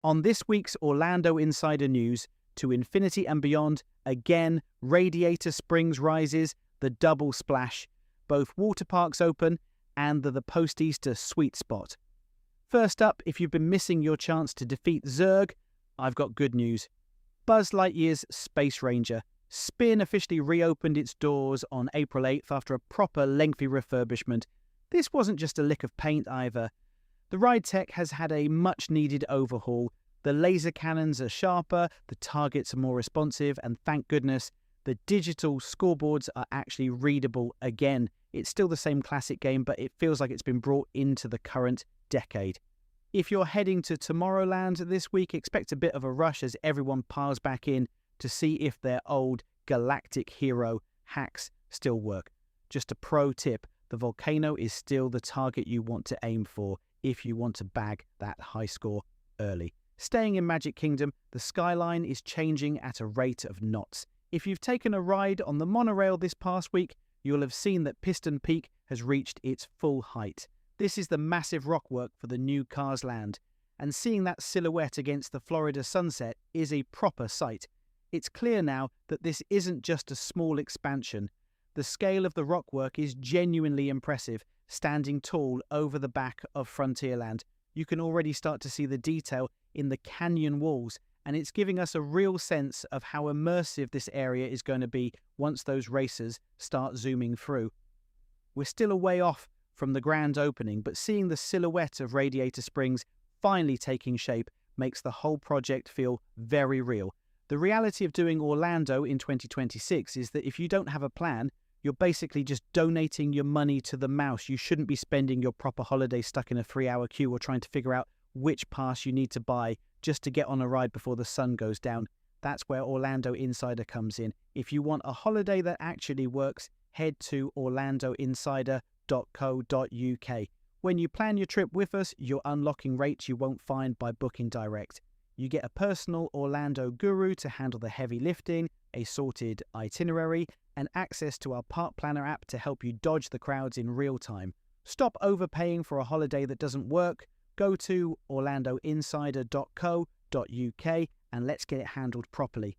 On this week's Orlando Insider News, to infinity and beyond, again, Radiator Springs rises, the double splash, both water parks open, and the post-Easter sweet spot. First up, if you've been missing your chance to defeat Zurg, I've got good news. Buzz Lightyear's Space Ranger, Spin officially reopened its doors on April 8th after a proper lengthy refurbishment. This wasn't just a lick of paint either. The ride tech has had a much-needed overhaul. The laser cannons are sharper, the targets are more responsive, and thank goodness, the digital scoreboards are actually readable again. It's still the same classic game, but it feels like it's been brought into the current decade. If you're heading to Tomorrowland this week, expect a bit of a rush as everyone piles back in to see if their old galactic hero hacks still work. Just a pro tip, the volcano is still the target you want to aim for if you want to bag that high score early. Staying in Magic Kingdom, the Skyline is changing at a rate of knots. If you've taken a ride on the monorail this past week, you'll have seen that Piston Peak has reached its full height. This is the massive rockwork for the new Cars Land, and seeing that silhouette against the Florida sunset is a proper sight. It's clear now that this isn't just a small expansion. The scale of the rockwork is genuinely impressive, standing tall over the back of Frontierland. You can already start to see the detail in the canyon walls, and it's giving us a real sense of how immersive this area is going to be once those racers start zooming through. We're still a way off from the grand opening, but seeing the silhouette of Radiator Springs finally taking shape makes the whole project feel very real. The reality of doing Orlando in 2026 is that if you don't have a plan, you're basically just donating your money to the mouse. You shouldn't be spending your proper holiday stuck in a 3-hour queue or trying to figure out which pass you need to buy just to get on a ride before the sun goes down. That's where Orlando Insider comes in. If you want a holiday that actually works, head to orlandoinsider.co.uk. When you plan your trip with us, you're unlocking rates you won't find by booking direct. You get a personal Orlando guru to handle the heavy lifting, a sorted itinerary, and access to our Park Planner app to help you dodge the crowds in real time. Stop overpaying for a holiday that doesn't work. Go to orlandoinsider.co.uk and let's get it handled properly.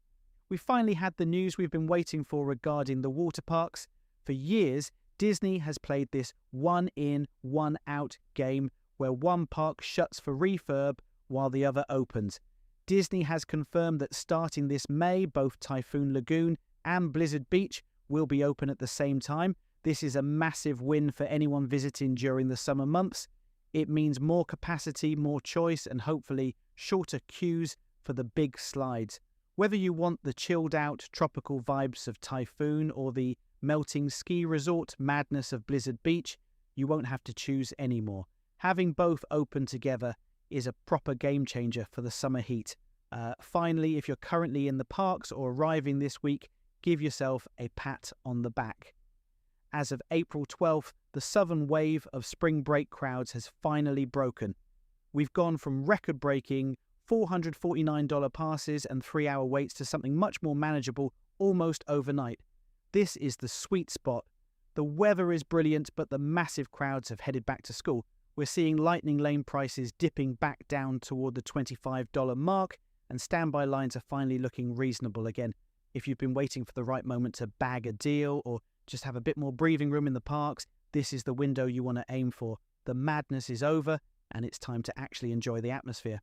We finally had the news we've been waiting for regarding the water parks. For years, Disney has played this one-in, one-out game where one park shuts for refurb while the other opens. Disney has confirmed that starting this May, both Typhoon Lagoon and Blizzard Beach will be open at the same time. This is a massive win for anyone visiting during the summer months. It means more capacity, more choice, and hopefully shorter queues for the big slides. Whether you want the chilled-out tropical vibes of Typhoon or the melting ski resort madness of Blizzard Beach, you won't have to choose anymore. Having both open together is a proper game changer for the summer heat. Finally, if you're currently in the parks or arriving this week, give yourself a pat on the back. As of April 12th, the southern wave of spring break crowds has finally broken. We've gone from record-breaking $449 passes and 3-hour waits to something much more manageable almost overnight. This is the sweet spot. The weather is brilliant, but the massive crowds have headed back to school. We're seeing Lightning Lane prices dipping back down toward the $25 mark, and standby lines are finally looking reasonable again. If you've been waiting for the right moment to bag a deal or just have a bit more breathing room in the parks, this is the window you want to aim for. The madness is over, and it's time to actually enjoy the atmosphere.